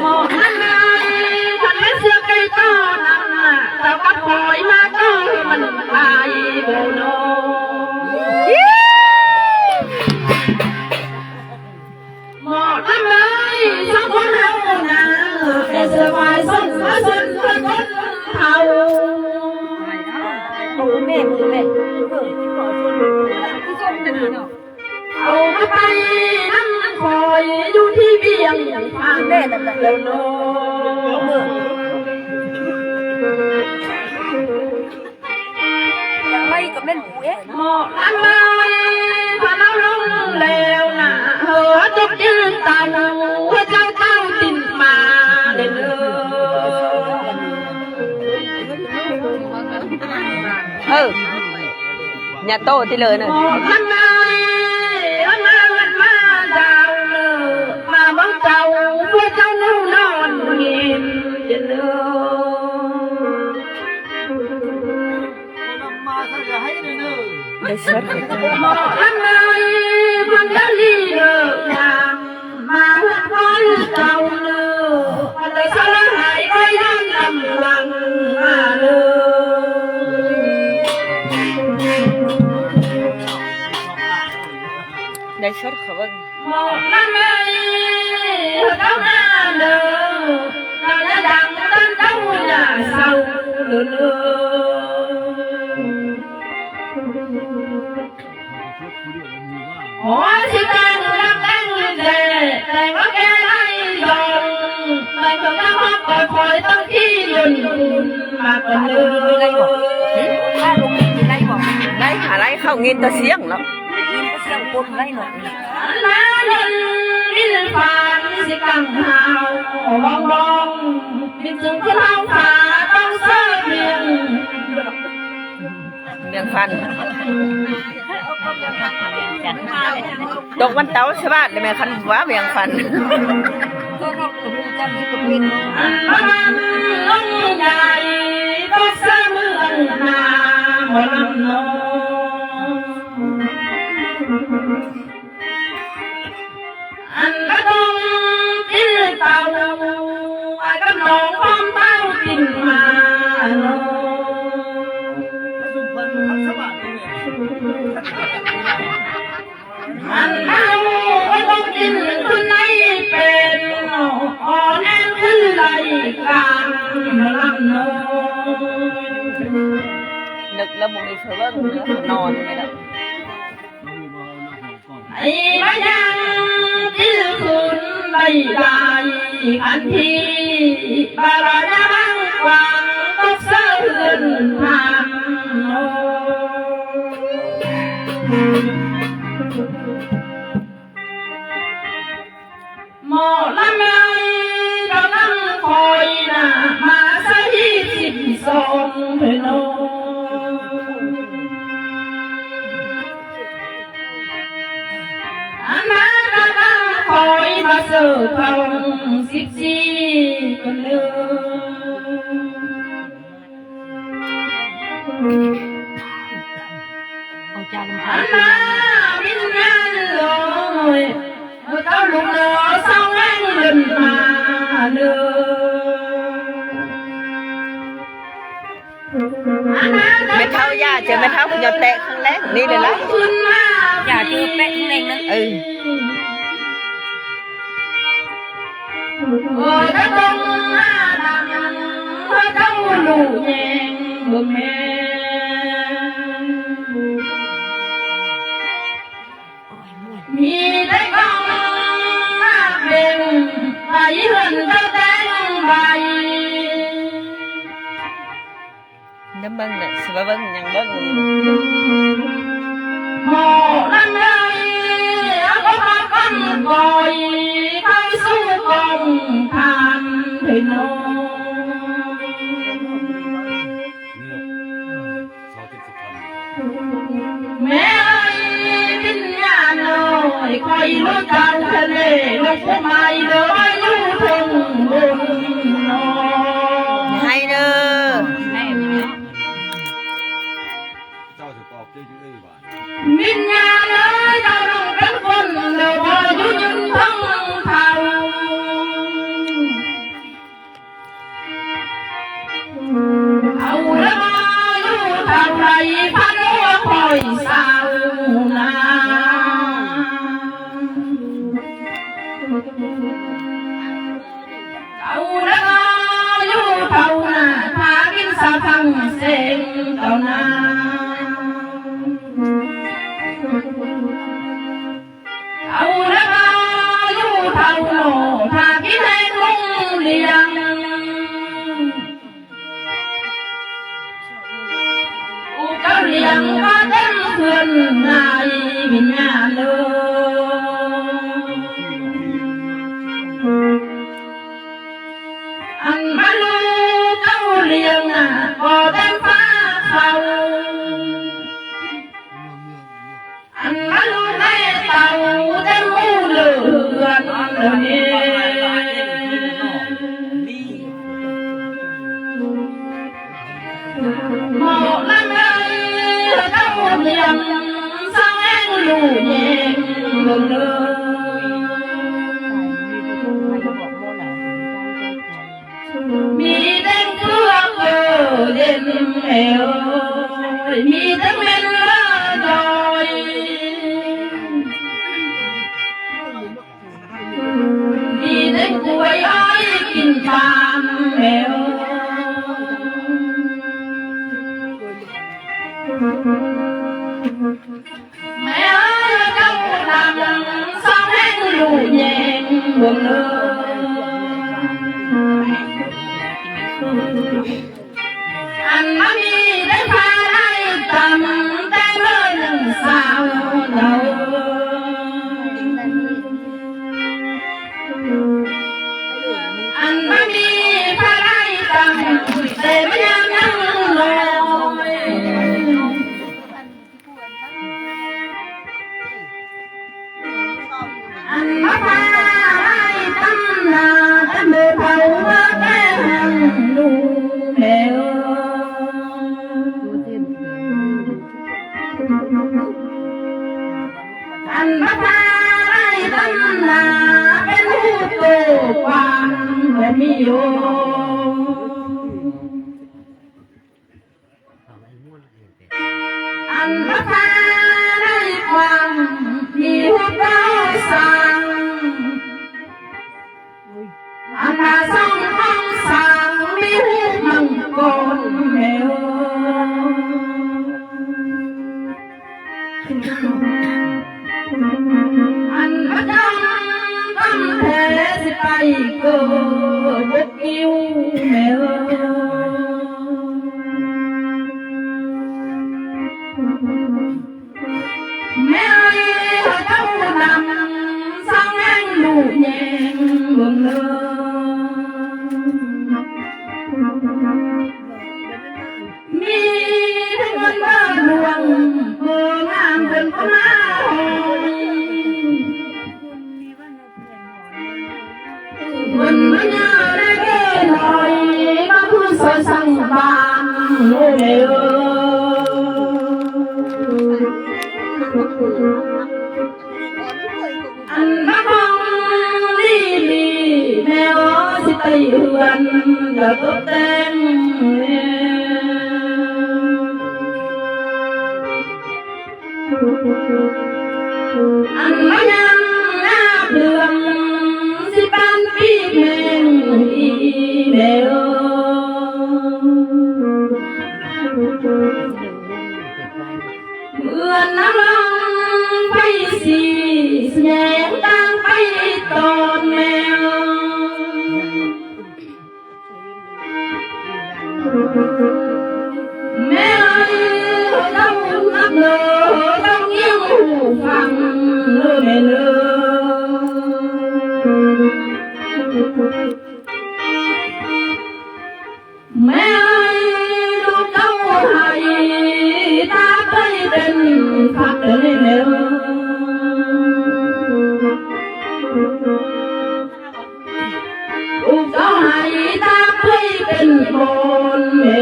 หมอนั่นไงฉันไม่เชื่อใครก็นั่นน่ะแต่ก็ปล่อยมาก็มันตายโบโนหมอนั่นไงสักคนเฮานะแต่เสือไม้ส้นมาส้นสักคนเฮาแม่เอาไปนั่งคอยอยู่ที่เบียงทางแม่นั่นแหละแล้วเนาะยังไม่กับแม่หนูหมอนั่นเลยพาเราลงแล้วนะเฮอจบยืนตาหนูเจ้าเต้าติดมาเด้อnhà tô thì lời này năm nay mà giàu mà bóng giàu với cháu nấu non nhìn trên năm nay con đã đi được nhà mà con giàu nữa đời sau đó hãy quay đến làm lặng mà đây sốt khẩu vâng một năm nay đâu na lừa nào đã đặng đến đâu nhà sau lừa hỏi chỉ ta người làm đang vềแต่ว่าแกไล่ยองแต่ก็ยังฮอกคอยตั้งที่ยืนมากันเลยถ้าลงนี่ไล่บอก đây hả đây không nghe ta xiếng lắmยังปนไล่หน่อยน้าเดินดินผ่านสิกังหาวบองบองดินจึงขึ้นเท้าขาต้องเสื้อเมียง miệng phần độc văn táo sẽ bạn để mẹ khăn quá miệng phần มันลงใหญ่ต้องเสื้อเมืองนาหมอลำน้อันกระดงกินเต่าอันกระนองพร้อมเต้ากินมาโนอันเต้าไอ้ต้องกินขึ้นในเป็นอ่อนแอนขึ้นไหลกลางลำโน nực là một người phở vâng nữa non vậy đó ไอ้บ้ายังที่คุณไม่ได้อันที่บารายังวางก็เสื่อมทางหมอลำไยเรานั่งคอยนะมาสัก22 เพื่อนน้องมาดังคอยมาเสิร์ฟเขา14 คนเลยเอาจานมาวิญญาณลอยเต้าลุงเนาะเศร้าแรงเดินมาเด้อmẹ thao da chờ mẹ thao nhọt tệ không lẽ đi để lấyอย่าเจอแป๊ะข้างในนั้นโอ้ยถ้าต้องมาดังถ้าต้องลูกแยงบ่แม่มีได้กองมาเป็นไปเหินเจ้าแดงใบnó bưng này sẽ bưng nhằng bưng หมอนั่นเลยเอามาปั้นบอยเข้าสู่กองทานให้น้องแม่วิญญาณน้อยคอยรู้กลางทะเลลูกผู้ไม่เลยอยู่ทงบนน้อง hay nữa วิญญาณเอ้ยเราต้องเป็นคนเดี๋ยวพออยู่ยืนทั้ง เอาละก็อยู่เท่านาพากินสาวพังเสียงเท่านาเอาละก็อยู่เท่าโนพากินให้ลุงเลี้ยงเจ้าเลี้ยงก็เต็มเพื่อนนายวิญญาณเลยอันมาลูเจ้าเลี้ยงก็เต็มฟ้าเขาอันมาลูในเต่าเต็มมูเลือนเลยหมอลำเลยเจ้าเลี้ยงสร้างแองลูเย็นเบิ่งเลยมีแดงเพื่อเด่นเอวมีทั้งเม็ดละดอยมีแดงกล้วยอ้อยกินตามเอวแม่เจ้าดำสองแห่งลูกแยงเบิ่งเลยอันมามีได้พาได้ตำแต่เมื่อหนึ่งสาวเราอันมามีพาได้ตำแต่ไม่ยังนั่งลอยอันมาพาได้ตำนาแต่เมื่อเผาเมื่อแก้มดูแมวอันมาพาได้ตำนาเป็นผู้โตกว้างและมีโยอันมาพาได้ความมีหัวใจสั่งอันมาส่งห้องสั่งมีหูมังกรแมวอันมาจำตั้งแท้สิไปเกิดบกกิ้วแมวแม่เจ้าดำสร้างแห่งลูกแยงเบิ่งเลยมีทั้งเงินบ้านหลวงเมืองงามเป็นก็มามันไม่ยากได้แค่หน่อยก็คือสวยสั่งบานเลยอันมาคงดีแมวสิไปเฮือนแล้วก็แต่งอันมายังหน้าเดือนสิปันปีแมงอีแมวเมื่อน้ำลงไปสีแสงตั้งไปตอนแมวแม่ต้องนับเลยต้องยิ้มฟังเลยแม่เลยแม่ลูกเจ้าให้ตาไปเป็นพักเลยแม่ลูกเจ้าให้ตาไปเป็นคนแม่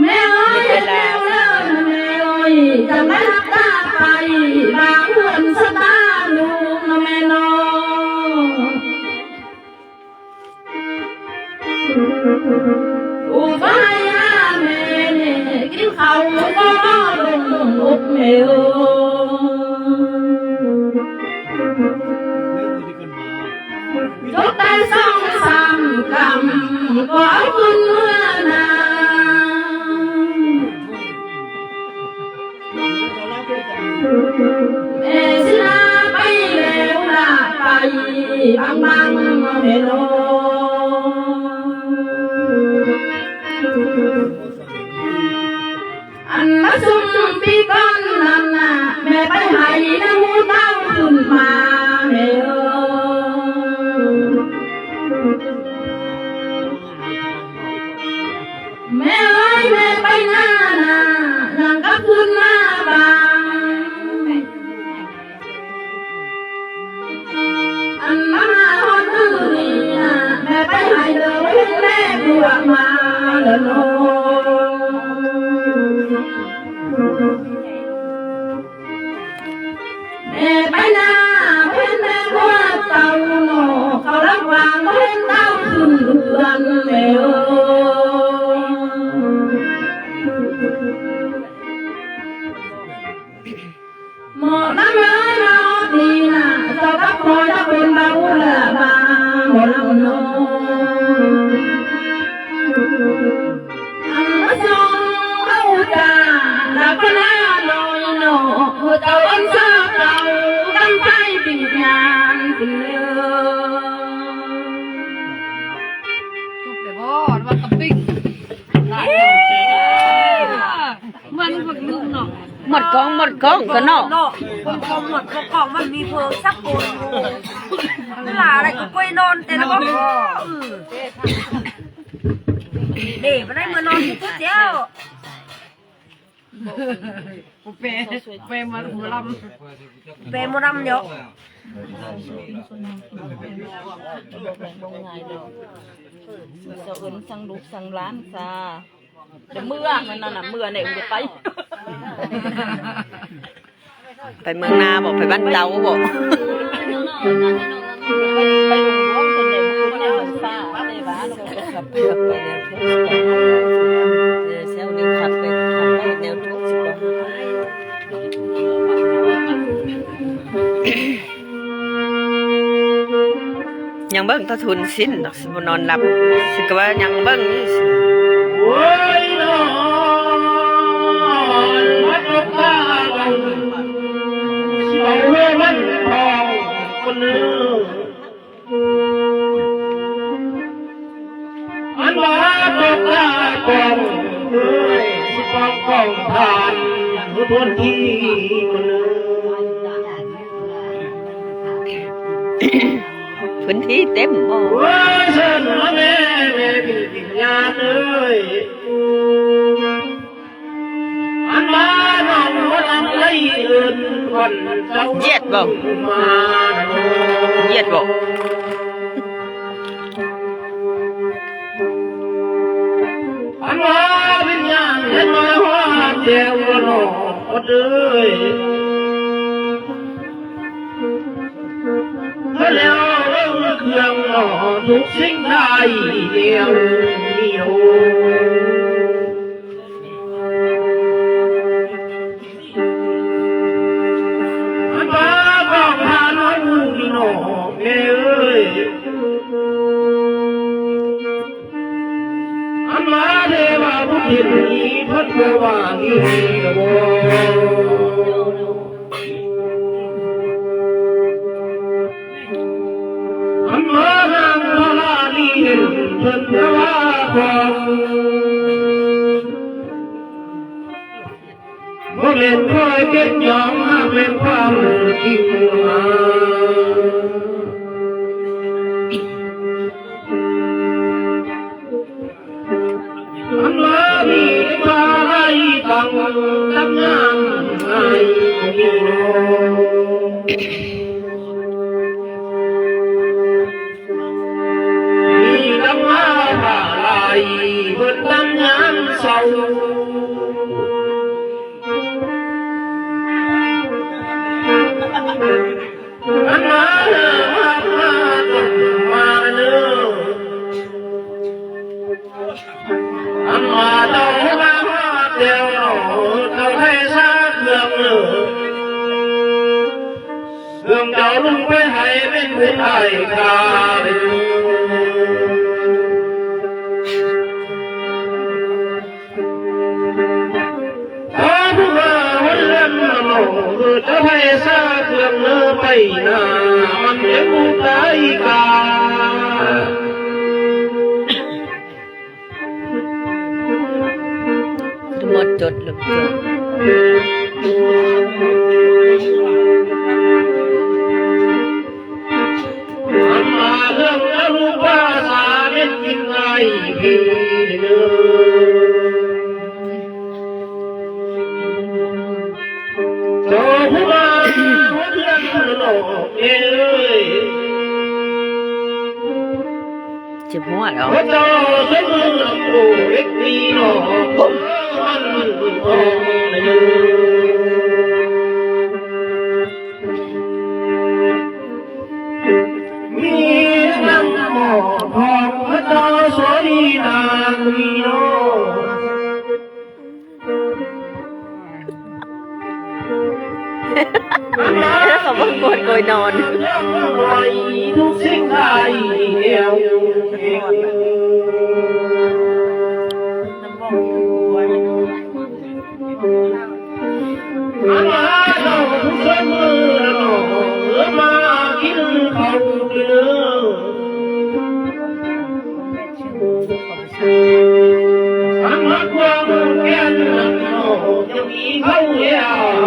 แม่แม่แม่จะไม่รับตาไปบางคนสตาลูกแม่น้อุบายแม่กินข้าวก็ลงอกแม่ chúc tay song sàm cầm có quân mưa mẹ xin bay leo là bay băng băng mẹ lô anh bắt sung pi con anh mẹ bay hay nó muốn đau từng mà mẹ mẹ ơi mẹ bay na nàng các phương na bằng anh má hôn tư đi mẹ bay hay đời mẹ của mà lần mẹ bay na bên mẹ qua tàu nổ cầu lắc vàng bên tàu thuyền đường mẹ một năm mới nó đi cho các con đã bên bao là bà một năm nô anh xong hậu trà là con á lôi nổ tàu anh xa tàu đâm tay bị nhàn tình để bó và tập tinhมันฝึกลุงเนาะ หมดกองก็เนาะ คนกองหมดกองมันมีเพลิงสักคนเวลาอะไรก็กล้วยนอนแต่ละก็เด็กมาได้เมื่อนอนที่เจ้าเปมาหมูลำเดี๋ยวเจ้าเอิญสั่งลูกสั่งร้านซาเดี๋ยวเมื่อมันนั่นน่ะเมื่อเนี่ยมันจะไปไปเมืองนาบอกไปบ้านเตาบอกไปลงร่วมเป็นในมือเนี่ยมันซ่าในบ้านเราจะขับเรือไปแนวทุกข์เซลล์นี่ขับไปแนวทุกข์สิบยังเบิ้งถ้าทุนสิ้นดอกสิบนอนหลับสิกว่ายังเบิ้งนี่โอ้ยนอนมัดอกตาบังสิเอาเวมันทองคนนึงอันว่าตกตากองเอ้ยสิปองกองทานผู้ทนที่คนนึง พื้นที่เต็มบ่ โอ้ยเชิญแม่พี่วิญญาณเอ้ยอันมาน้องว่าทำไรเอินคนเจ้า เหยียดบ่ มาเหยียดบ่อันว่าวิญญาณเห็นมาว่าเจ้าหนอเอ้ยแล้วเครื่องหนอทุกสิ่งได้เดียวเดียวอันว่าก็พาน้อยมูนี่หนอแม่เอ้ยอันว่าเทวาผู้ที่นี้พัดว่างี้ละบ่อันว่าทางพลาลีเห็นเพิ่นแต่ว่าความบ่เล่นคอยเก็บยอมหากเล่นความจริงมาอันว่ามีปลาไหลตังตังงานไอ้มีโนดังว่าป่าลายเบิดดังยามเศร้าอันมามาเนื้ออันมาเจ้ามาเดียวเจ้าให้ซาเครื่องเนื้อ ต้องเจ้าลุงไปให้เป็นผู้ไอ้ข้าผู้มาวันเล่นมาหนองคือจะให้ซาเครื่องเนื้อไปหน้ามันเลี้ยงผู้ไอ้กาหมดจดหรือจดมาเรื่องแล้วรู้ว่าสาเป็นยังไงพี่เนื้อโจผู้มาวันเล่นมาหนองเอ้ยจะหัวแล้วพระเจ้าสมุนโอ้เล็กดีหนอมันทองมีนั่งหมอทองพระเจ้าสวยนางมีโนแล้วเขาบอกปวดโกยนอนทุกสิ่งใดเดียวมาเราเสมอเรามากินข้าวเกลืออันรักว่าแก่นเราจะมีเขาเลี้ย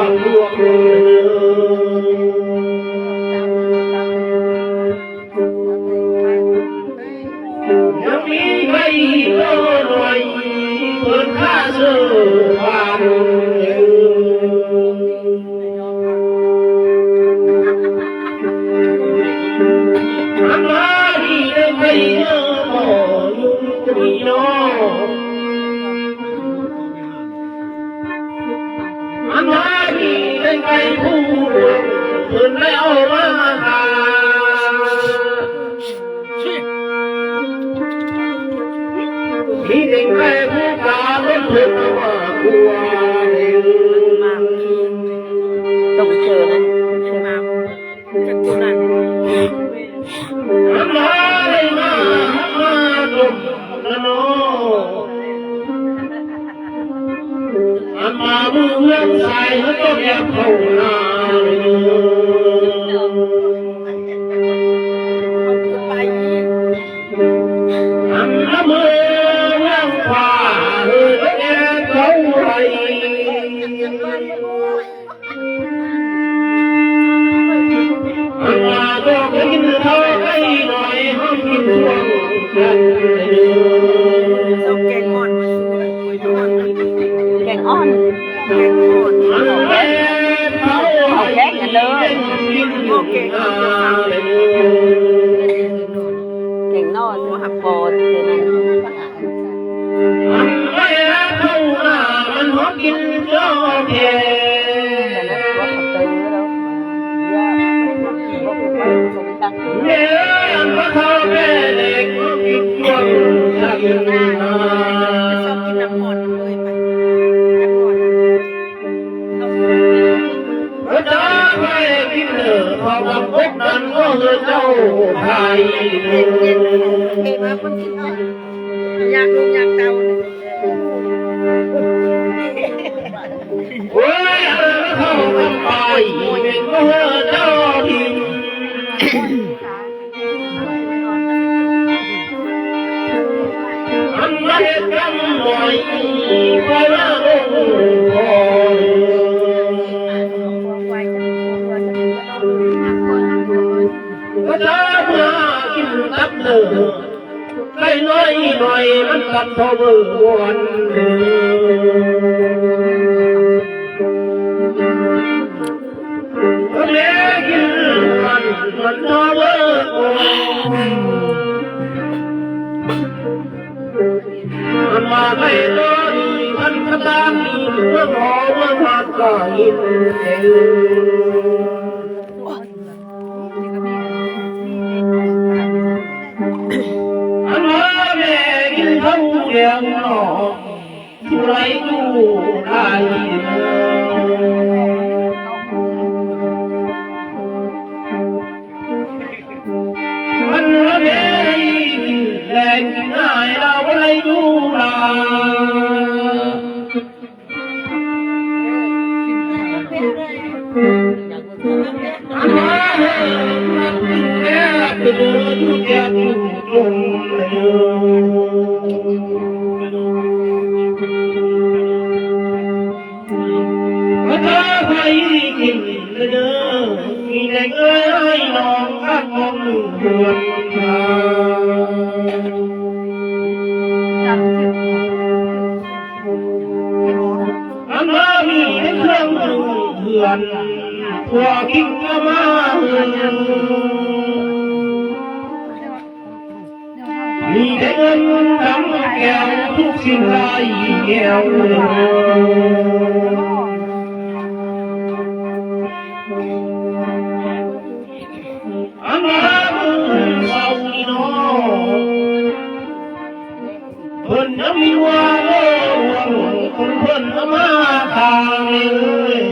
งรวมยังมีใครก็รวยเปิดค่าเสื้อความอันมาดีได้ไปเนื้อหมอยุ่งมีน้องอันมาดีได้ไปผู้เปิดไม่เอามาหาที่เด็กแม่ผู้กาเล่นเพื่อมากลัวต้องเจอนะใช่ไหมจะกูนั่นมาเลยมาดมละโนมาเมืองใส่แล้วก็แอบเข้าหน้าอันละเมืองขวาเลยก็แอบเข้าไปมาก็กินเท่าไอ้หน่อยห้องกินช่วงกันเก่งหมดแกงอ่อนเอาแกงกันเลยเก่งนอนหักโบดเลยนะมันหอกินเจ้าแก่แต่นั้นว่าเขาเตยแล้วยากเนี่ยพระเขาแม่เด็กกินช่วงสักนาชอบกินน้ำมันเลยไปพระเจ้าไม่กินเนื้อพอกับพวกนั้นก็คือเจ้าไทยมาคนกินอยากลงอยากเตาเว้ยเขาไปเป็นเมื่อเจ้าดินอันไม่กันหน่อยเพราะว่าลูกพ่อพระเจ้าเมื่อกินตับเนื้อได้น้อยหน่อยมันกันพอเมื่อวันเลี้ยกินมันพอเมื่อวันมาไม่ต้นมันกระด้างเมื่อพอเมื่อมาก็ยินอันว่าแม่กินข้าวเลี้ยงหนอที่ไรดูได้ม อันว่าแม่จะเดินอยู่แก่อยู่ตรงเลยถ้าใครกินเด้อมีแต่เอ้ยน้องข้างมองเดือนอันว่ามีเครื่องมือเถื่อนพวกกินก็มามีแต่เงินทำแก้วทุกสิ่งไรแก้วอันว่ามือเศร้านี่น้องเพิ่นน้ำมีว่าโง่คนเพิ่นน้ำมาทางเลย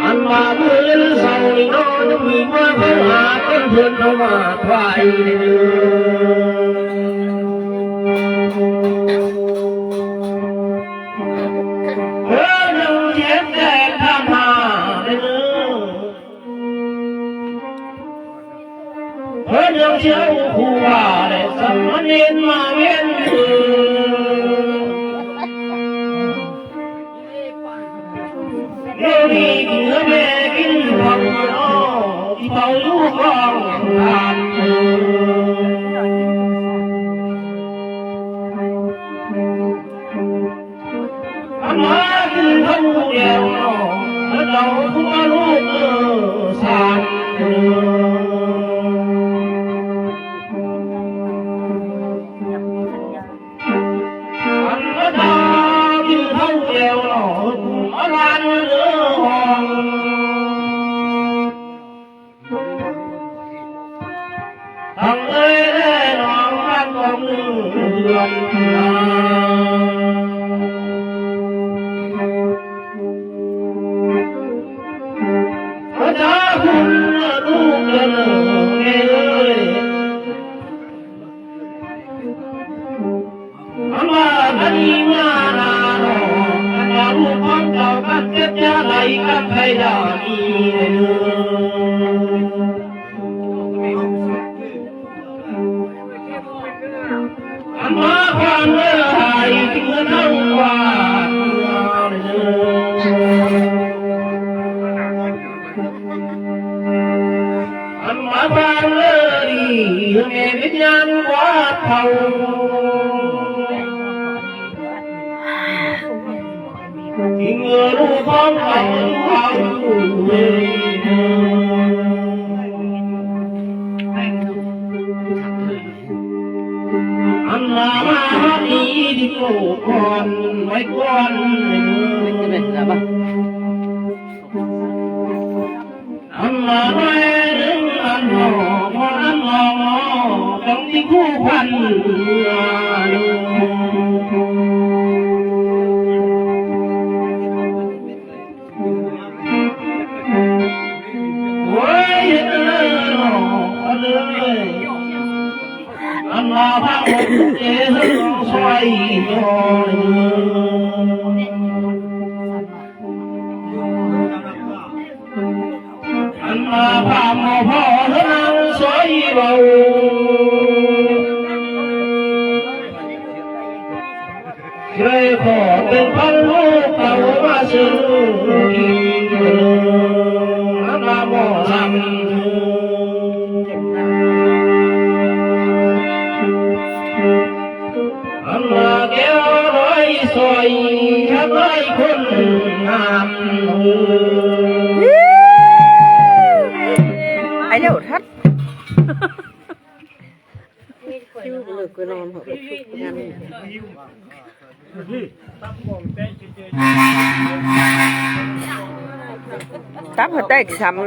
อันว่ามือเศร้านี่น้องน้ำมีว่าเพิ่นหาคนเพิ่นน้ำมาทายเพิ่นยังเจ็บแต่ทำหาเลยเพิ่นยังเชื่อคู่ว่าได้สมณเณรมาเว้นเดี๋ยวนี้กินแม่กินผักน้อที่เผาลูกร้องทานอันว่ากินทั้งเดียวน้อแล้วเราคู่ลูกสามอันว่าดากินทั้งเดียวน้ออะไรห้องทั้งเอ้ยน้องรักของเดือนพระเจ้าคุณลูกเดินเอ้ยอันว่าอันนี้งานอันว่าลูกของเจ้ากันเจ็บจะไหลกันใครได้มีอันว่าความเลื่อยจึงนั่งว่าอันว่าความเลื่อยแม่วิญญาณว่าเขาที่เงือลูกของเขาอันว่ามาดีที่โกก่อนไว้ก่อนอันว่าแม่ดึงอันหอมอันหอมต้องที่คู่พันอันว่าพระองค์เจ้าสวยยออันว่าพระหมอพ่อเท่านั้นสวยเบาเคยขอเป็นพันลูกเต่ามาซื้อกินอันว่าหมอลำอันว่าแก้วร้อยสวยทักร้อยคนงามไอ้เดี๋ยวทัดชื่อเลิกก็นอนเหรองานตับหัวแตกซ้ำ